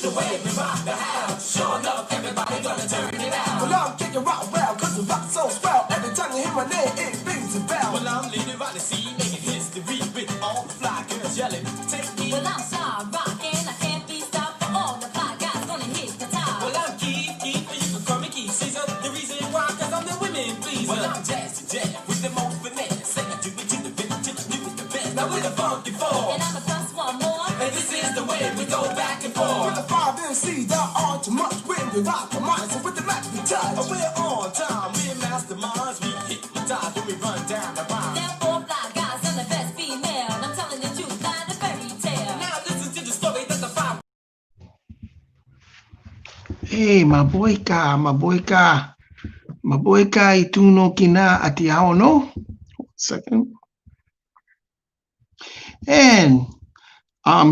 the way we rock the house. Sure enough, everybody gonna turn it out. Well, I'm kicking rock well, cause the rock so swell. Every time you hear my name, it rings a bell. Well, I'm leading by the sea, making history with all the fly girls yelling, take me. Well, I'm star rocking, I can't be stopped. For all the fly guys gonna hit the top. Well, I'm Keith, you can call me Keith Caesar. The reason why, cause I'm the women pleaser. Well, I'm Jazz with the most finesse. Say I do it to the bit, till I do it the best. Now we're the funky four. And I'm a plus one more. And this is the way we go back and forth. With the five MCs that aren't too much. When we rock the mics and with the match we touch. We're on time, we're masterminds. We hypnotize when we run down the rhyme. Them four fly guys and the best female. I'm telling the truth, not a fairy tale. Now listen to the story that the five. Hey, my boy ka ituno kina ati no. 1 second. And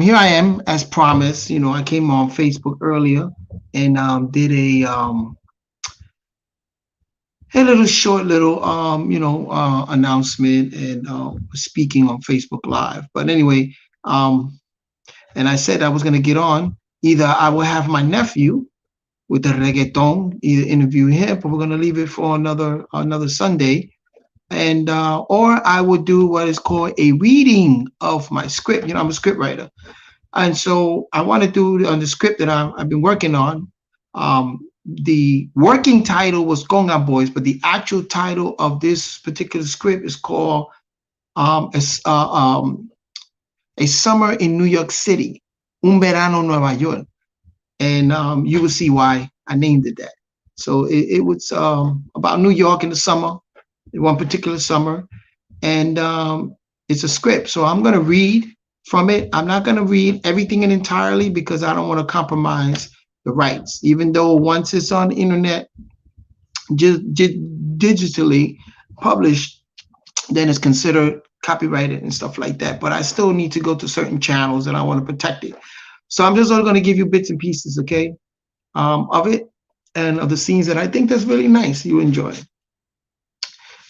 here I am, as promised. You know, I came on Facebook earlier and did a short announcement and speaking on Facebook Live. But anyway, and I said I was going to get on. Either I will have my nephew with the reggaeton, either interview him, but we're going to leave it for another Sunday. And or I would do what is called a reading of my script. You know, I'm a script writer, and so I want to do on the script that I've been working on. The working title was Conga Boys, but the actual title of this particular script is called A Summer in New York City, Un Verano Nueva York, and you will see why I named it that. So it was about New York in the summer. One particular summer, and it's a script. So I'm going to read from it. I'm not going to read everything in entirely because I don't want to compromise the rights, even though once it's on the internet, digitally published, then it's considered copyrighted and stuff like that. But I still need to go to certain channels and I want to protect it. So I'm just going to give you bits and pieces, okay, of it and of the scenes that I think that's really nice. You enjoy.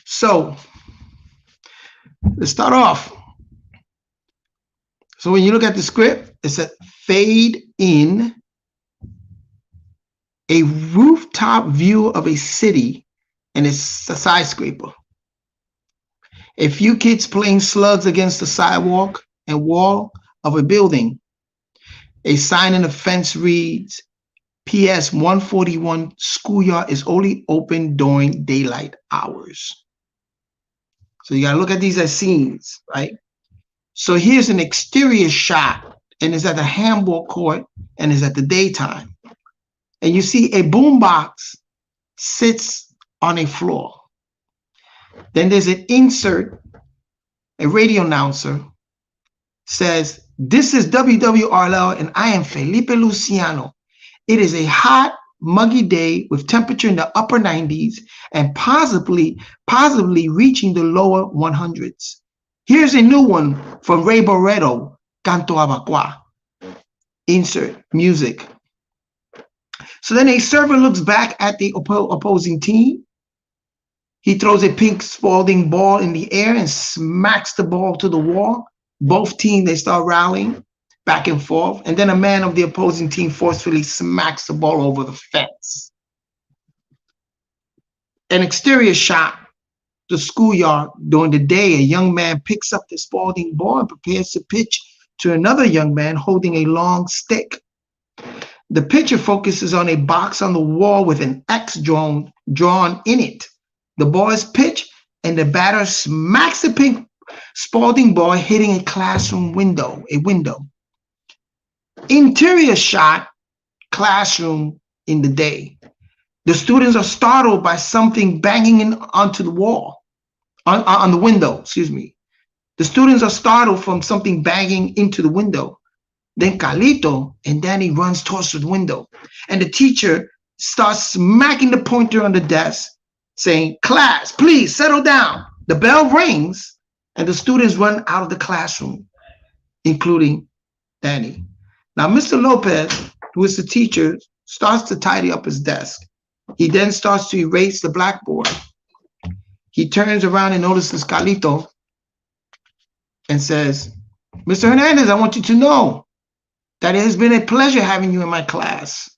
So let's start off. So when you look at the script, it said fade in a rooftop view of a city and it's a skyscraper. A few kids playing slugs against the sidewalk and wall of a building. A sign in the fence reads, PS 141 schoolyard is only open during daylight hours. So you got to look at these as scenes, right? So here's an exterior shot, and it's at the handball court, and it's at the daytime. And you see a boombox sits on a floor. Then there's an insert, a radio announcer says, "This is WWRL, and I am Felipe Luciano. It is a hot, muggy day with temperature in the upper 90s and possibly reaching the lower 100s. Here's a new one from Ray Barretto, Canto Abacua." Insert music. So then a server looks back at the opposing team. He throws a pink Spalding ball in the air and smacks the ball to the wall. Both teams, they start rallying back and forth, and then a man of the opposing team forcefully smacks the ball over the fence. An exterior shot, the schoolyard. During the day, a young man picks up the Spalding ball and prepares to pitch to another young man holding a long stick. The pitcher focuses on a box on the wall with an X drawn in it. The ball is pitched, and the batter smacks the pink Spalding ball, hitting a classroom window, Interior shot, classroom in the day. The students are startled by something banging onto the wall, on the window, excuse me. The students are startled from something banging into the window. Then Carlito and Danny runs towards the window, and the teacher starts smacking the pointer on the desk, saying, "Class, please settle down." The bell rings, and the students run out of the classroom, including Danny. Now, Mr. Lopez, who is the teacher, starts to tidy up his desk. He then starts to erase the blackboard. He turns around and notices Carlito and says, "Mr. Hernandez, I want you to know that it has been a pleasure having you in my class.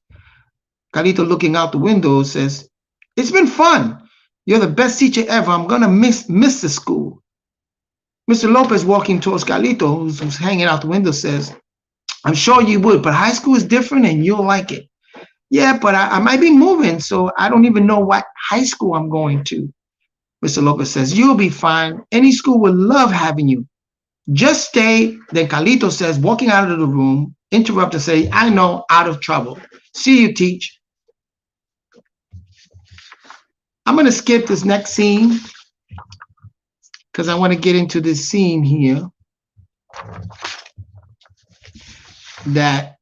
Carlito, looking out the window, says, it's been fun. You're the best teacher ever. I'm going to miss the school. Mr. Lopez, walking towards Carlito, who's hanging out the window, says, I'm sure you would, but high school is different and you'll like it. Yeah, but I might be moving, so I don't even know what high school I'm going to. Mr. Lopez says, you'll be fine. Any school would love having you. Just stay. Then Carlito says, walking out of the room, interrupt and say, I know, out of trouble. See you, teach. I'm going to skip this next scene because I want to get into this scene here that,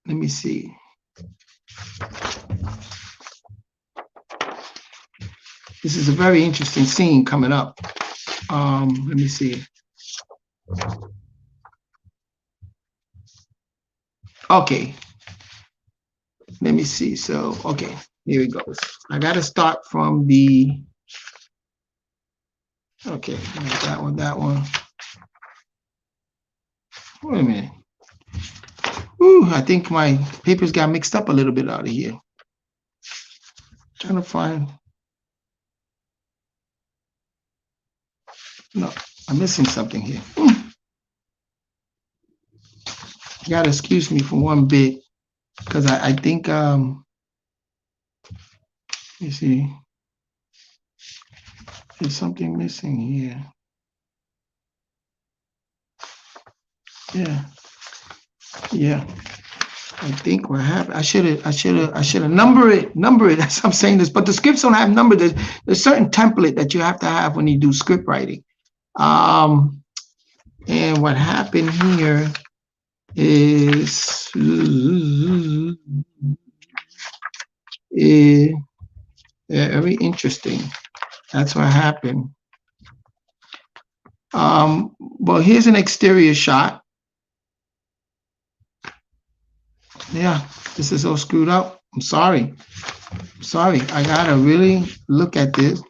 let me see. This is a very interesting scene coming up. Let me see. Okay. Let me see. So, okay, here it goes. I got to start from the, okay, that one. Wait a minute. Ooh, I think my papers got mixed up a little bit out of here. Trying to find. No, I'm missing something here. You gotta excuse me for one bit, because I think you see, there's something missing here. Yeah. I think what happened, I should have number it. That's what I'm saying this, but the scripts don't have number. There's a certain template that you have to have when you do script writing. And what happened here is very interesting. That's what happened. Well, here's an exterior shot. Yeah, this is all screwed up. I'm sorry. I gotta really look at this.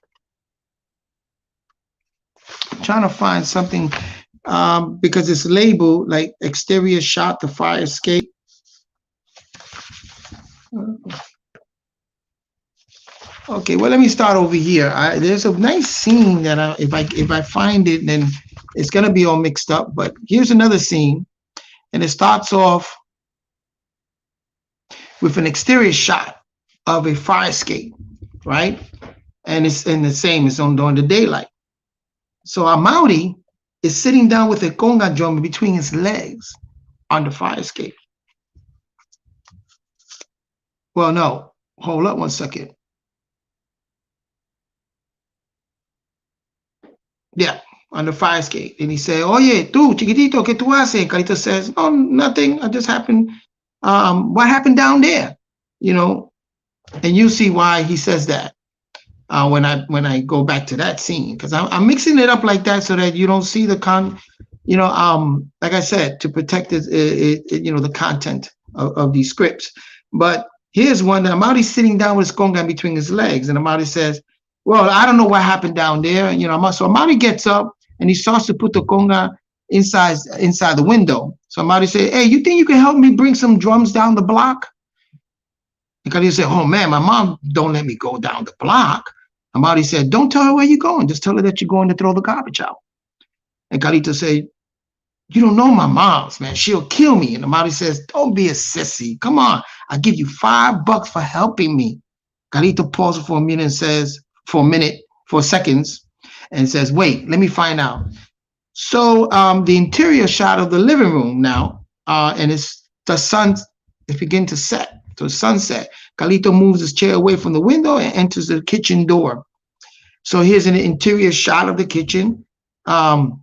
I'm trying to find something because it's labeled like exterior shot, the fire escape. Okay, well, let me start over here. There's a nice scene that if I find it, then it's gonna be all mixed up. But here's another scene, and it starts off with an exterior shot of a fire escape, right? And it's in the same, it's on during the daylight. So Amaury is sitting down with a conga drum between his legs on the fire escape. Well, no, hold up one second. Yeah, on the fire escape. And he said, oye, tú, chiquitito, ¿qué tú haces? Carlito says, oh, nothing, I just happened. What happened down there? You know, and you see why he says that when I go back to that scene, because I'm mixing it up like that so that you don't see the like I said, to protect the content of these scripts. But here's one that Amaury sitting down with his conga between his legs, and Amaury says, well, I don't know what happened down there. So Amaury gets up and he starts to put the conga inside the window. So Amaury said, hey, you think you can help me bring some drums down the block? And Carlito said, oh man, my mom don't let me go down the block. Amaury said, don't tell her where you're going. Just tell her that you're going to throw the garbage out. And Carlito said, you don't know my mom's, man. She'll kill me. And Amaury says, don't be a sissy. Come on. I'll give you $5 for helping me. Carlito pauses for a minute and says, for seconds, and says, wait, let me find out. So the interior shot of the living room now, and it's the sun is beginning to set. So sunset. Carlito moves his chair away from the window and enters the kitchen door. So here's an interior shot of the kitchen during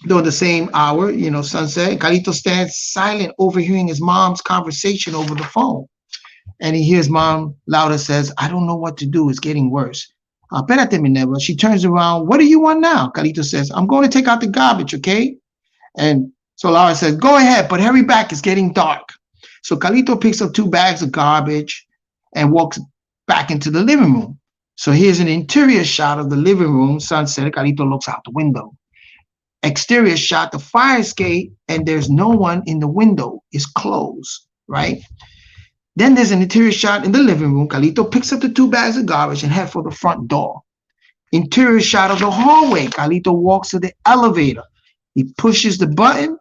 the same hour, sunset. Carlito stands silent, overhearing his mom's conversation over the phone. And he hears mom louder says, I don't know what to do. It's getting worse. Espérate, Minerva. She turns around. What do you want now? Carlito says, I'm going to take out the garbage, okay? And so Laura says, go ahead, but hurry back. It's getting dark. So Carlito picks up 2 bags of garbage and walks back into the living room. So here's an interior shot of the living room, sunset. Carlito looks out the window. exterior shot, the fire escape, and there's no one in the window. It's closed, right? Then there's an interior shot in the living room. Carlito picks up the 2 bags of garbage and head for the front door. Interior shot of the hallway. Carlito walks to the elevator. He pushes the button.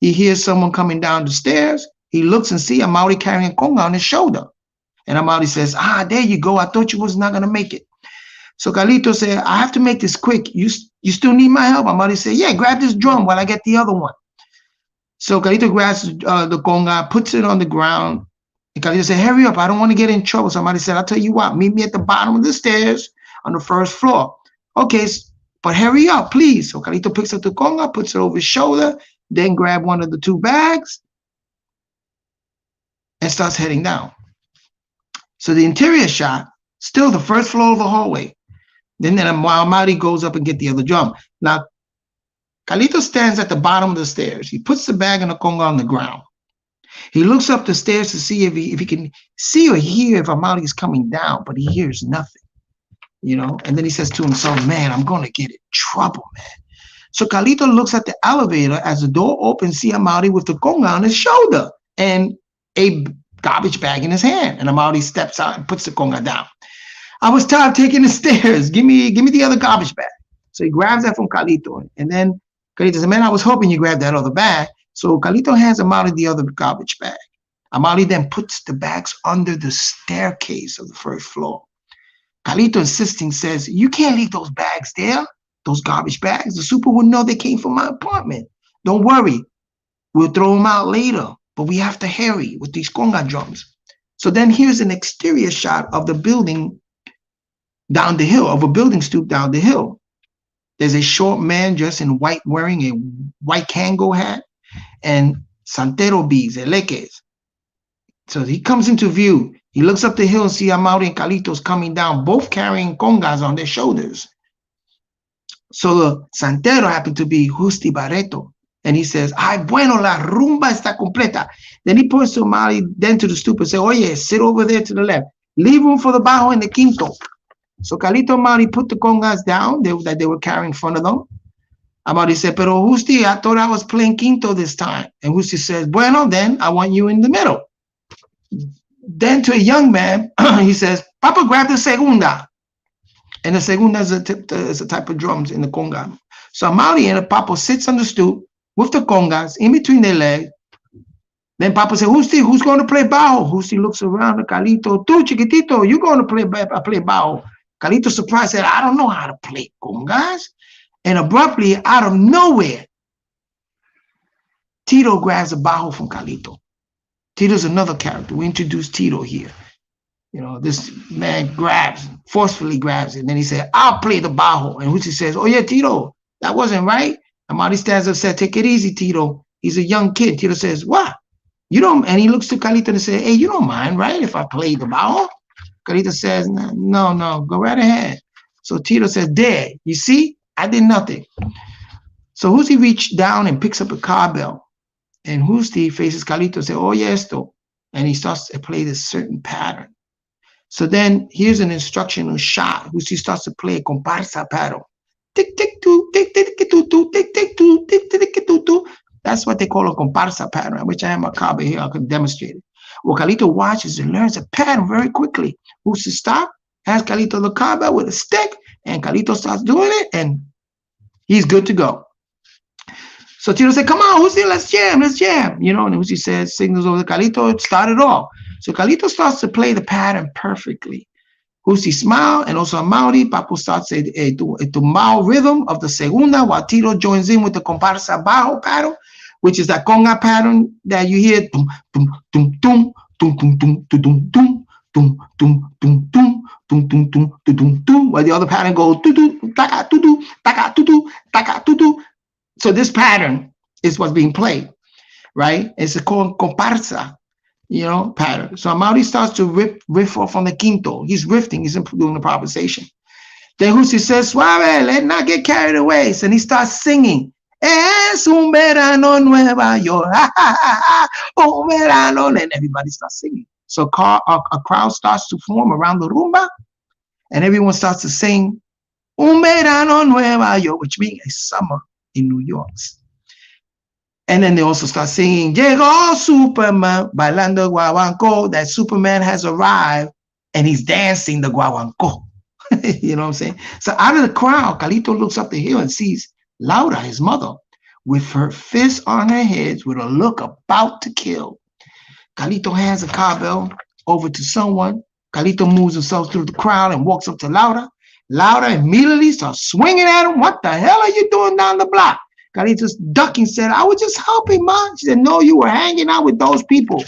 He hears someone coming down the stairs. He looks and sees Amaury carrying a conga on his shoulder. And Amaury says, there you go. I thought you was not going to make it. So Carlito said, I have to make this quick. You still need my help? Amaury said, yeah, grab this drum while I get the other one. So Carlito grabs the conga, puts it on the ground. And Carlito said, hurry up. I don't want to get in trouble. Somebody said, I'll tell you what, meet me at the bottom of the stairs on the first floor. Okay, but hurry up, please. So Carlito picks up the conga, puts it over his shoulder, then grab one of the 2 bags and starts heading down. So the interior shot, still the first floor of the hallway. Then Amaury goes up and get the other drum. Now, Carlito stands at the bottom of the stairs. He puts the bag and the conga on the ground. He looks up the stairs to see if he can see or hear if Amaury is coming down, but he hears nothing, you know. And then he says to himself, man, I'm going to get in trouble, man. So Carlito looks at the elevator as the door opens, see Amaury with the conga on his shoulder and a garbage bag in his hand. And Amaury steps out and puts the conga down. I was tired of taking the stairs. Give me the other garbage bag. So he grabs that from Carlito. And then Carlito says, man, I was hoping you grabbed that other bag. So Carlito hands Amaury the other garbage bag. Amaury then puts the bags under the staircase of the first floor. Carlito insisting says, you can't leave those bags there, those garbage bags. The super would know they came from my apartment. Don't worry. We'll throw them out later, but we have to hurry with these conga drums. So then here's an exterior shot of the building down the hill, of a building stoop down the hill. There's a short man dressed in white wearing a white Kango hat and Santero beads, eleques. So he comes into view. He looks up the hill and sees Amaury and Carlitos coming down, both carrying congas on their shoulders. So the Santero happened to be Justi Barreto. And he says, ay, bueno, la rumba está completa. Then he points to Amaury, then to the stoop and says, oye, sit over there to the left. Leave room for the bajo and the quinto. So Carlito and Amaury put the congas down that they were carrying in front of them. Amaury said, pero Justi, I thought I was playing quinto this time. And Justi says, bueno, then I want you in the middle. Then to a young man, he says, Papa, grab the segunda. And the segunda is a type of drums in the conga. So Amaury and Papa sits on the stoop with the congas in between their legs. Then Papa said, Justi, who's going to play bajo? Justi looks around at Carlito. Tu, chiquitito, you going to play bajo. Carlito surprised, said, I don't know how to play congas. And abruptly, out of nowhere, Tito grabs a bajo from Carlito. Tito's another character. We introduced Tito here. You know, this man forcefully grabs it. And then he said, I'll play the bajo. And Justi says, oh yeah, Tito, that wasn't right. Amaury stands up and said, take it easy, Tito. He's a young kid. Tito says, what? You don't, and he looks to Carlito and says, hey, you don't mind, right, if I play the bajo? Carlito says, no, go right ahead. So Tito says, there, you see, I did nothing. So Justi reached down and picks up a cowbell. And Justi faces Carlito and says, oye esto. And he starts to play this certain pattern. So then here's an instructional shot. Justi starts to play a comparsa pattern. Tick, tick, two, tick, tick, tick, two, tick, tick, two, tick, tick, tick, two. That's what they call a comparsa pattern, which I have my cowbell here. I could demonstrate it. Well, Carlito watches and learns a pattern very quickly. Justi stops, has Carlito the cowbell with a stick, and Carlito starts doing it, and he's good to go. So Tito said, come on, Justi, let's jam. You know, and Justi says, signals over to Carlito, start it off. So Carlito starts to play the pattern perfectly. Justi smile, and also Amaury. Papo starts a tumbao rhythm of the segunda, while Tito joins in with the comparsa bajo pattern, which is that conga pattern that you hear, tum, tum, tum, tum, tum, tum, tum, tum, tum, tum, tum, tum, tum, tum, tum, tum, tum, tum, while the other pattern goes, tu-tu, taka, tu-tu, taka, tu-tu, taka, tu-tu. So this pattern is what's being played, right? It's called comparsa, you know, pattern. So Amaury starts to riff off on the quinto. He's riffing, he's doing improvisation. Then Justi says, suave, let's not get carried away. So he starts singing. Es un verano Nueva York, un verano, and everybody starts singing. So a crowd starts to form around the rumba, and everyone starts to sing un verano Nueva York, which means a summer in New York. And then they also start singing, Llegó Superman, bailando guaguancó, that Superman has arrived and he's dancing the guaguancó. You know what I'm saying? So out of the crowd, Carlito looks up the hill and sees Laura, his mother, with her fist on her head with a look about to kill. Carlito hands a cowbell over to someone. Carlito moves himself through the crowd and walks up to Laura. Laura immediately starts swinging at him. What the hell are you doing down the block? Carlito's ducking, said, I was just helping, Mom. She said, no, you were hanging out with those people.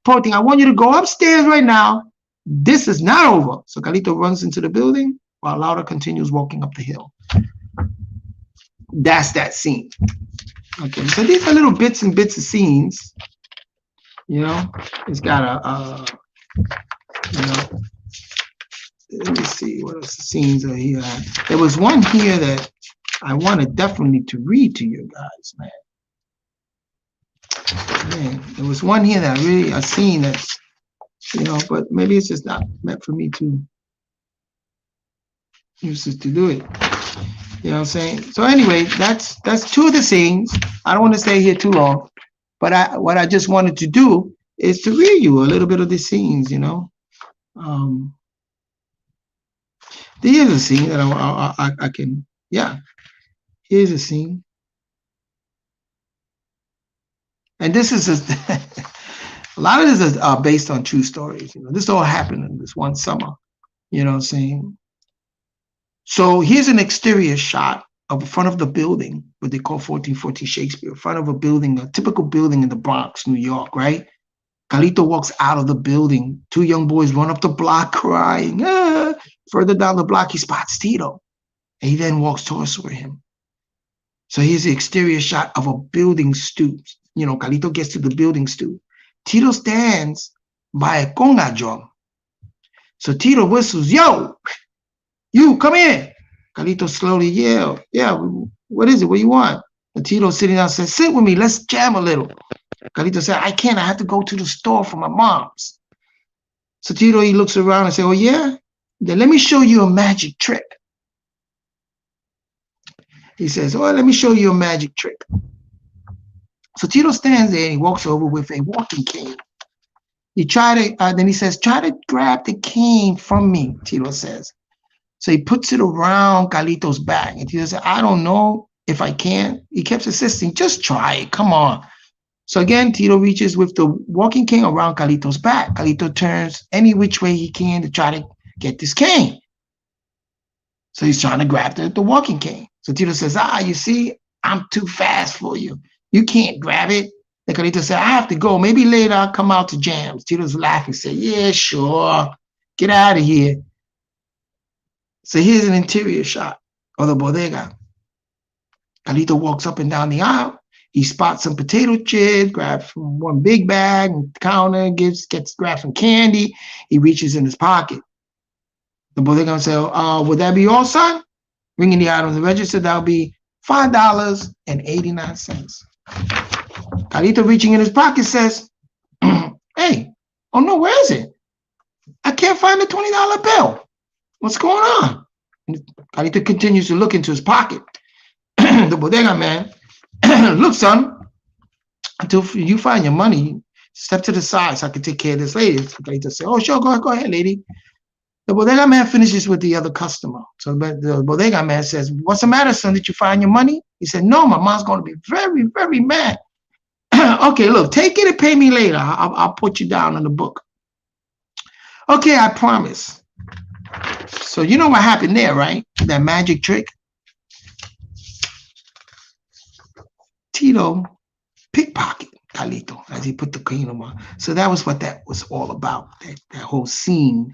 Poor thing, I want you to go upstairs right now. This is not over. So Carlito runs into the building while Laura continues walking up the hill. That's that scene. Okay, so these are little bits and bits of scenes. You know, it's got a, you know, let me see what else the scenes are here. There was one here that I wanted definitely to read to you guys, man. There was one here that I've seen that's, you know, but maybe it's just not meant for me to use this to do it. You know what I'm saying? So anyway, that's two of the scenes. I don't want to stay here too long, but what I just wanted to do is to read you a little bit of the scenes, you know. Here's a scene that I can, yeah. Here's a scene. And this is a lot of this is based on true stories. You know, this all happened in this one summer. You know what I'm saying? So here's an exterior shot of the front of the building, what they call 1414 Shakespeare, front of a building, a typical building in the Bronx, New York, right? Carlito walks out of the building. Two young boys run up the block crying. Ah. Further down the block, he spots Tito. And he then walks towards him. So here's the exterior shot of a building stoop. You know, Carlito gets to the building stoop. Tito stands by a conga drum. So Tito whistles, yo, you come in. Carlito slowly yells, yeah, what is it? What do you want? And Tito sitting down says, sit with me, let's jam a little. Carlito said, I can't, I have to go to the store for my mom's. So Tito, he looks around and says, oh yeah? Then let me show you a magic trick. He says, oh, let me show you a magic trick. So Tito stands there and he walks over with a walking cane. Then he says, try to grab the cane from me, Tito says. So he puts it around Carlito's back. And Tito said, I don't know if I can. He kept insisting, just try it, come on. So again, Tito reaches with the walking cane around Carlito's back. Carlito turns any which way he can to try to get this cane. So he's trying to grab the walking cane. So Tito says, you see, I'm too fast for you. You can't grab it. And Carlito said, I have to go. Maybe later I'll come out to jams. Tito's laughing, said, yeah, sure. Get out of here. So here's an interior shot of the bodega. Carlito walks up and down the aisle. He spots some potato chips, grabs from one big bag, and the counter grabs some candy. He reaches in his pocket. The bodega said, would that be all, son? Ringing the item on the register, that'll be $5.89. Carlito reaching in his pocket says, hey, oh no, where is it? I can't find the $20 bill. What's going on? And Carlito continues to look into his pocket. The bodega man, look, son, until you find your money, step to the side so I can take care of this lady. So Carlito said, oh, sure, go ahead, lady. The bodega man finishes with the other customer. So the bodega man says, what's the matter, son? Did you find your money? He said, no, my mom's going to be very, very mad. Okay, look, take it and pay me later. I'll put you down on the book. Okay, I promise. So you know what happened there, right? That magic trick. Tito pickpocket Carlito as he put the cane on. So that was what that was all about, that whole scene.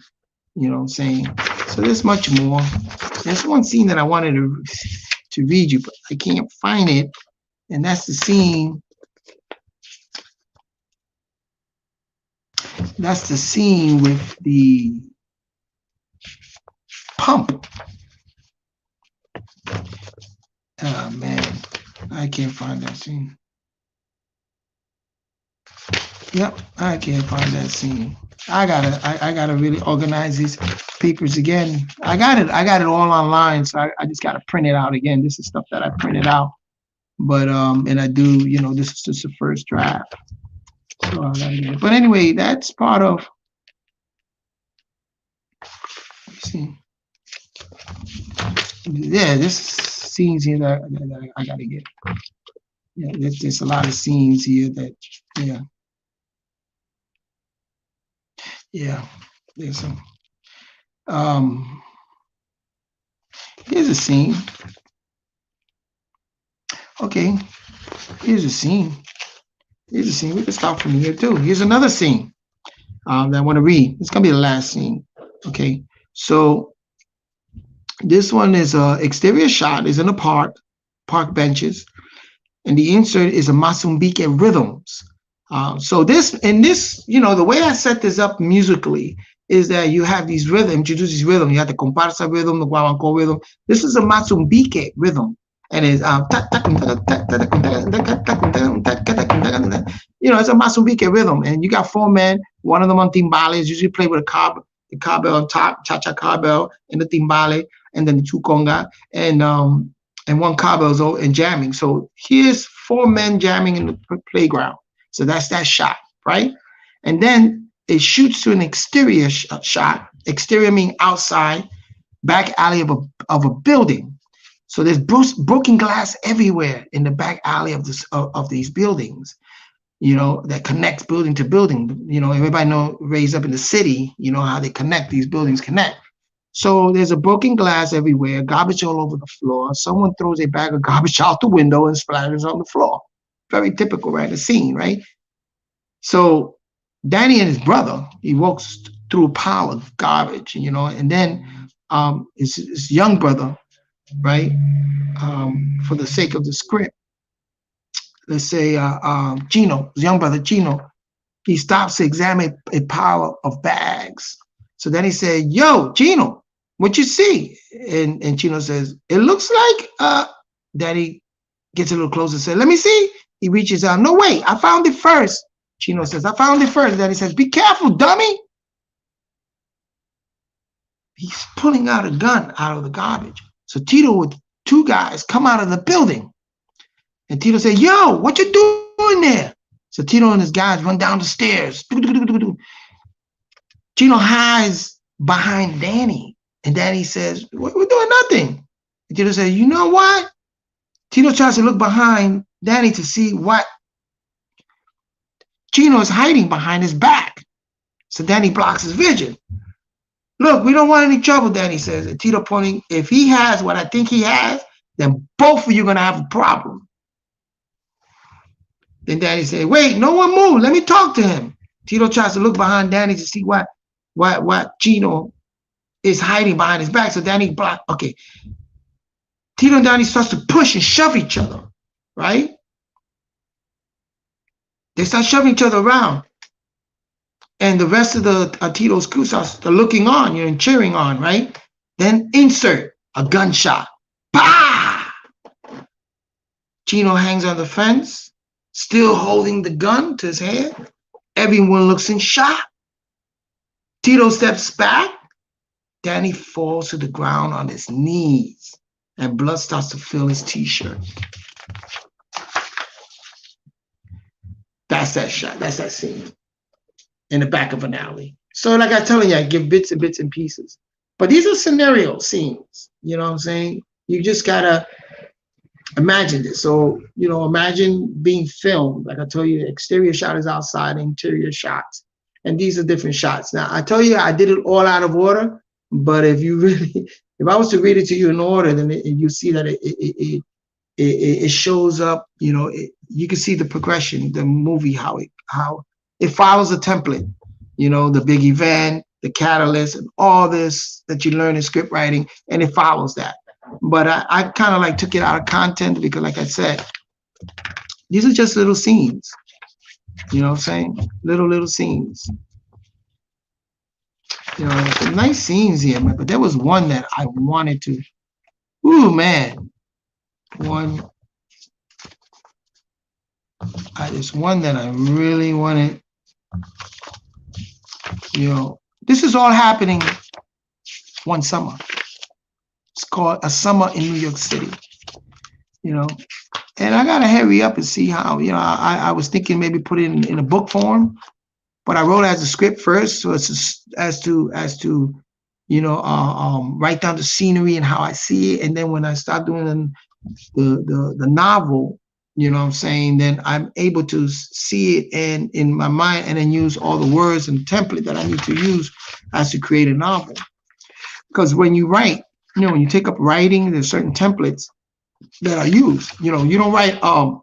You know what I'm saying? So there's much more. There's one scene that I wanted to read you, but I can't find it. And that's the scene. That's the scene with the pump. Oh man, I can't find that scene. Yep, I can't find that scene. I gotta really organize these papers again. I got it all online, so I just gotta print it out again. This is stuff that I printed out But and I do, this is just the first draft. So but anyway, that's part of. Let's see. Yeah, this scenes here that I gotta get. Yeah, there's a lot of scenes here that, yeah, there's some. Here's a scene. Okay, here's a scene. Here's a scene. We can start from here too. Here's another scene that I want to read. It's gonna be the last scene. Okay, so this one is a exterior shot. Is in a park benches, and the insert is a Masumbike rhythms. So this, the way I set this up musically is that you have these rhythms, introduce these rhythm. You have the comparsa rhythm, the guaguancó rhythm. This is a Masumbike rhythm, and it's it's a Masumbike rhythm, and you got 4 men. One of them on timbales, usually play with the cowbell on top, cha-cha cowbell, and the timbale, and then the 2 conga, and 1 cowbell and jamming. So here's 4 men jamming in the playground. So that's that shot, right? And then it shoots to an exterior shot. Exterior meaning outside, back alley of a building. So there's broken glass everywhere in the back alley of these buildings, that connects building to building. Everybody raised up in the city, how they connect, these buildings connect. So there's a broken glass everywhere, garbage all over the floor. Someone throws a bag of garbage out the window and splatters on the floor. Very typical, right? A scene, right? So Danny and his brother, he walks through a pile of garbage, and then his young brother, right? For the sake of the script, let's say Gino, his young brother Gino, he stops to examine a pile of bags. So then he said, "Yo, Gino, what you see?" And Gino says, "It looks like." Daddy gets a little closer and says, "Let me see." He reaches out. "No, wait, I found it first." Gino says, "I found it first." Daddy says, "Be careful, dummy." He's pulling out a gun out of the garbage. So Tito with 2 guys come out of the building. And Tito said, "Yo, what you doing there?" So Tito and his guys run down the stairs. Gino hides behind Danny. And Danny says, "We're doing nothing." And Tito says, "You know what?" Tito tries to look behind Danny to see what Gino is hiding behind his back. So Danny blocks his vision. "Look, we don't want any trouble," Danny says. And Tito pointing, "If he has what I think he has, then both of you are going to have a problem." Then Danny said, "Wait, no one move. Let me talk to him." Tito tries to look behind Danny to see what Gino is hiding behind his back. So Danny blocked. Okay. Tito and Danny starts to push and shove each other, right? They start shoving each other around. And the rest of the Tito's crew starts looking on, and cheering on, right? Then insert a gunshot. Bah! Gino hangs on the fence, still holding the gun to his head. Everyone looks in shock. Tito steps back. Danny falls to the ground on his knees, and blood starts to fill his t-shirt. That's that shot. That's that scene in the back of an alley. So like I telling you, I give bits and pieces. But these are scenario scenes. You know what I'm saying? You just gotta imagine this. So, imagine being filmed. Like I told you, exterior shot is outside, interior shots. And these are different shots. Now, I tell you, I did it all out of order. But if I was to read it to you in order, then you see that it shows up, you can see the progression, the movie, how it follows a template, the big event, the catalyst, and all this that you learn in script writing, and it follows that. But I kind of like took it out of content because, like I said, these are just little scenes, you know what I'm saying? Little scenes. Some nice scenes here, man, but there was one that I wanted to, man. One that I really wanted, this is all happening one summer. It's called A Summer in New York City. And I gotta hurry up and see how, I was thinking maybe put it in a book form, but I wrote it as a script first, so it's as to write down the scenery and how I see it, and then when I start doing the novel, you know what I'm saying, then I'm able to see it and in my mind, and then use all the words and template that I need to use as to create a novel. Because when you write, when you take up writing, there's certain templates that are used. You don't write a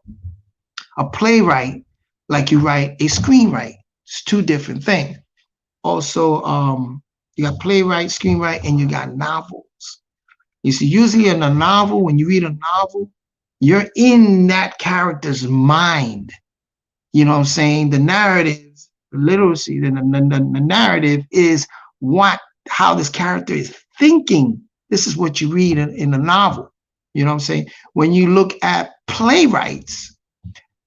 playwright like you write a screenwrite. It's two different things. Also, you got playwright, screenwrite, and you got novels. You see, usually in a novel, when you read a novel, you're in that character's mind. You know what I'm saying? The narrative, the literacy, the narrative is how this character is thinking. This is what you read in a novel. You know what I'm saying? When you look at playwrights,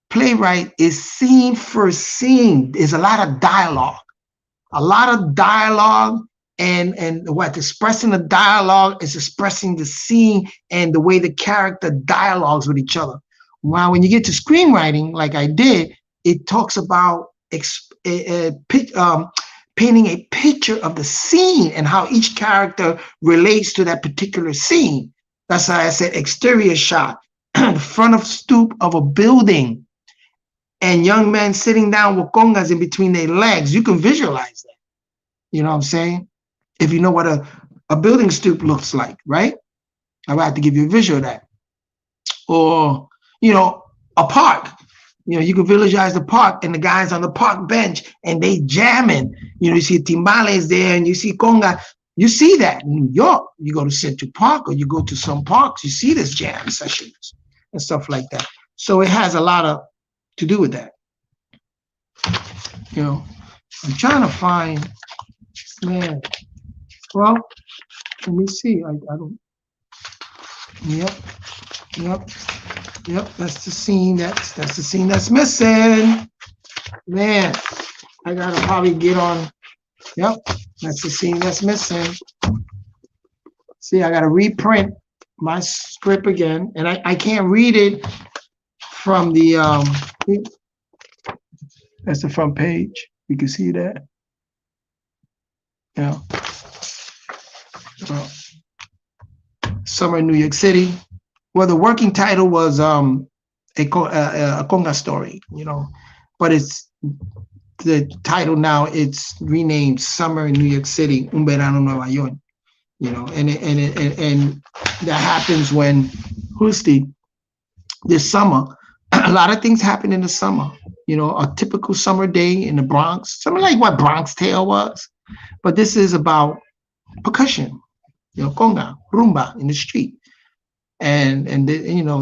playwright is scene for scene. There's a lot of dialogue. And what expressing the dialogue is expressing the scene and the way the character dialogues with each other. While when you get to screenwriting, like I did, it talks about painting a picture of the scene and how each character relates to that particular scene. That's why I said exterior shot, the front of stoop of a building, and young men sitting down with congas in between their legs. You can visualize that. You know what I'm saying? If you know what a building stoop looks like, right? I would have to give you a visual of that. Or, a park. You can visualize the park and the guys on the park bench and they jamming. You see timbales there and you see conga. You see that in New York. You go to Central Park or you go to some parks, you see this jam sessions and stuff like that. So it has a lot to do with that. I'm trying to find, man. Well, let me see. I don't. Yep. That's the scene. That's the scene that's missing. Man, I gotta probably get on. Yep, that's the scene that's missing. See, I gotta reprint my script again, and I can't read it from the. That's the front page. You can see that. Yeah. Well, Summer in New York City. Well, the working title was a conga story, but it's the title now. It's renamed Summer in New York City, Un Verano Nueva York. And that happens when this summer. A lot of things happen in the summer. A typical summer day in the Bronx, something like what Bronx Tale was, but this is about percussion. Conga, rumba in the street, and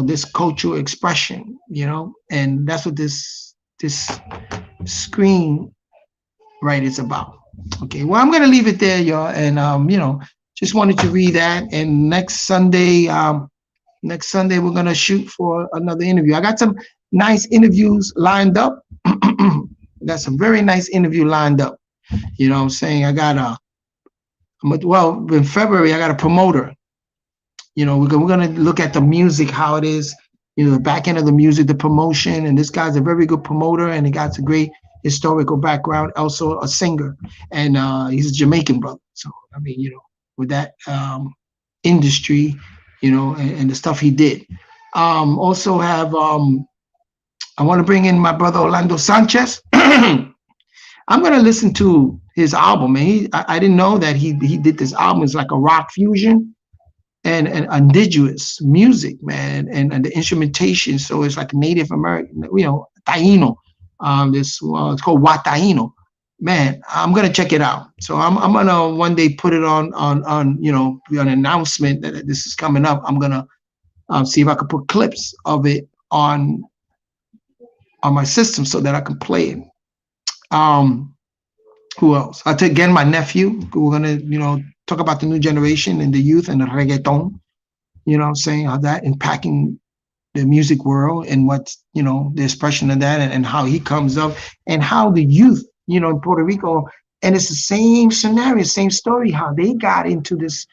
this cultural expression, and that's what this screen is about. Okay, well, I'm gonna leave it there, y'all, and just wanted to read that. And next Sunday we're gonna shoot for another interview. I got some nice interviews lined up. Got some very nice interview lined up. You know what I'm saying? I got in February, I got a promoter. We're going to look at the music, how it is, the back end of the music, the promotion. And this guy's a very good promoter, and he got a great historical background, also a singer. And he's a Jamaican brother. So, I mean, with that industry, and the stuff he did. Also have, I want to bring in my brother Orlando Sanchez. I'm going to listen to his album, and I didn't know that he did this album. It's like a rock fusion and indigenous music, man, and the instrumentation. So it's like Native American, Taino. It's called Wataino. Man, I'm gonna check it out. So I'm gonna one day put it on an announcement that this is coming up. I'm gonna see if I can put clips of it on my system so that I can play it. Who else? I take again my nephew. We're gonna, talk about the new generation and the youth and the reggaeton. You know what I'm saying? How that impacting the music world and what's, the expression of that and how he comes up and how the youth, in Puerto Rico, and it's the same scenario, same story, how they got into this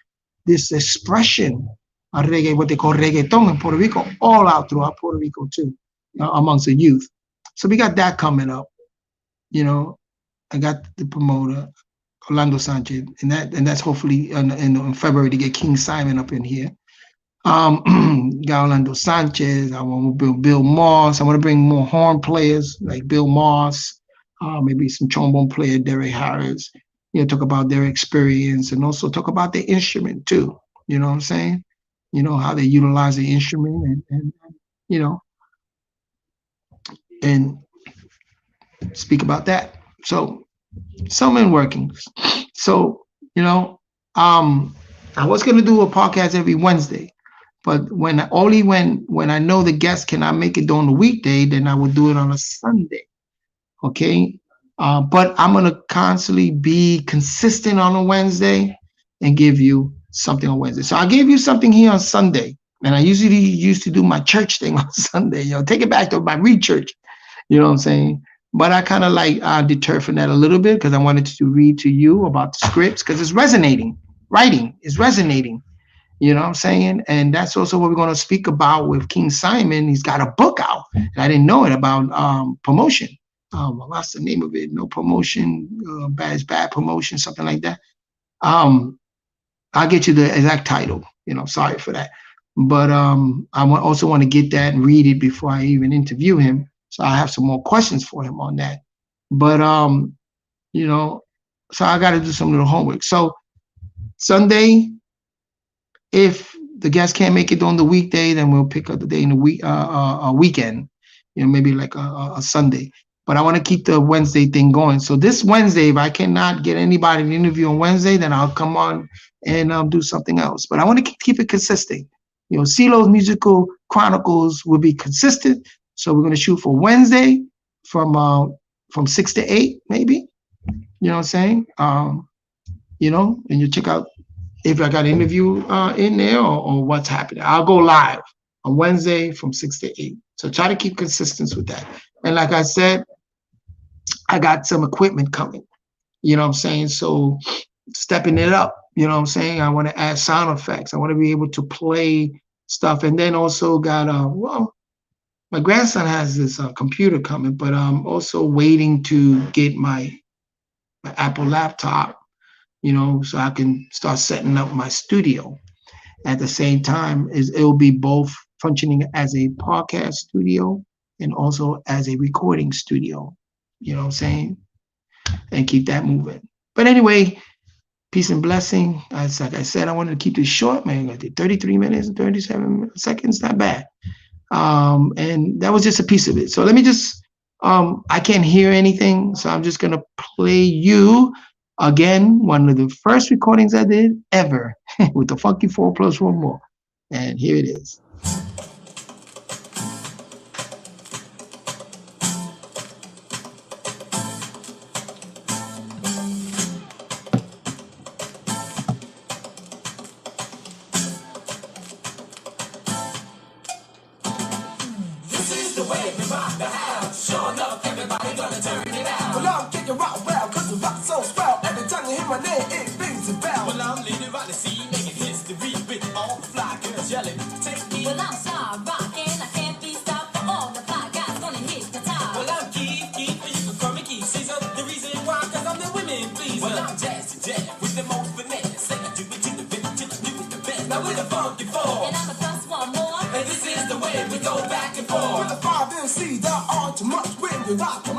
expression reggae, what they call reggaeton in Puerto Rico, all out throughout Puerto Rico too, amongst the youth. So we got that coming up. You know, I got the promoter, Orlando Sanchez, and that's hopefully in February to get King Simon up in here. Got Orlando Sanchez. I want to build Bill Moss. I want to bring more horn players like Bill Moss, maybe some trombone player, Derek Harris. Talk about their experience and also talk about the instrument too. You know what I'm saying? How they utilize the instrument and and speak about that. So some in workings. So, I was gonna do a podcast every Wednesday, but when I know the guest cannot make it during the weekday, then I would do it on a Sunday. Okay. But I'm gonna constantly be consistent on a Wednesday and give you something on Wednesday. So I gave you something here on Sunday, and I usually used to do my church thing on Sunday. Take it back to my re-church. You know what I'm saying? But I kind of deterred from that a little bit because I wanted to read to you about the scripts because it's resonating. Writing is resonating. You know what I'm saying? And that's also what we're going to speak about with King Simon. He's got a book out. And I didn't know it about promotion. What's the name of it? No promotion, bad promotion, something like that. I'll get you the exact title. Sorry for that. But I also want to get that and read it before I even interview him. So I have some more questions for him on that. But so I got to do some little homework. So Sunday, if the guest can't make it during the weekday, then we'll pick up the day in the week, a weekend, maybe like a Sunday. But I want to keep the Wednesday thing going. So this Wednesday, if I cannot get anybody to interview on Wednesday, then I'll come on and do something else. But I want to keep it consistent. Ceelos Musical Chronicles will be consistent. So we're going to shoot for Wednesday from 6 to 8, maybe. You know what I'm saying? And you check out if I got an interview in there or what's happening. I'll go live on Wednesday from 6 to 8. So try to keep consistent with that. And like I said, I got some equipment coming. You know what I'm saying? So stepping it up. You know what I'm saying? I want to add sound effects. I want to be able to play stuff. And then also got, my grandson has this computer coming, but I'm also waiting to get my Apple laptop, so I can start setting up my studio. At the same time, it'll be both functioning as a podcast studio and also as a recording studio. You know what I'm saying? And keep that moving. But anyway, peace and blessing. Like I said, I wanted to keep this short, man. I did 33 minutes and 37 seconds, not bad. And that was just a piece of it. So let me just, I can't hear anything. So I'm just going to play you again, one of the first recordings I did ever with the Funky 4 plus 1 more. And here it is. Now we're the Funky 4. And I'm a plus 1 more. And this is the way we go back and forth. With the 5 MCs that are too much when we rock.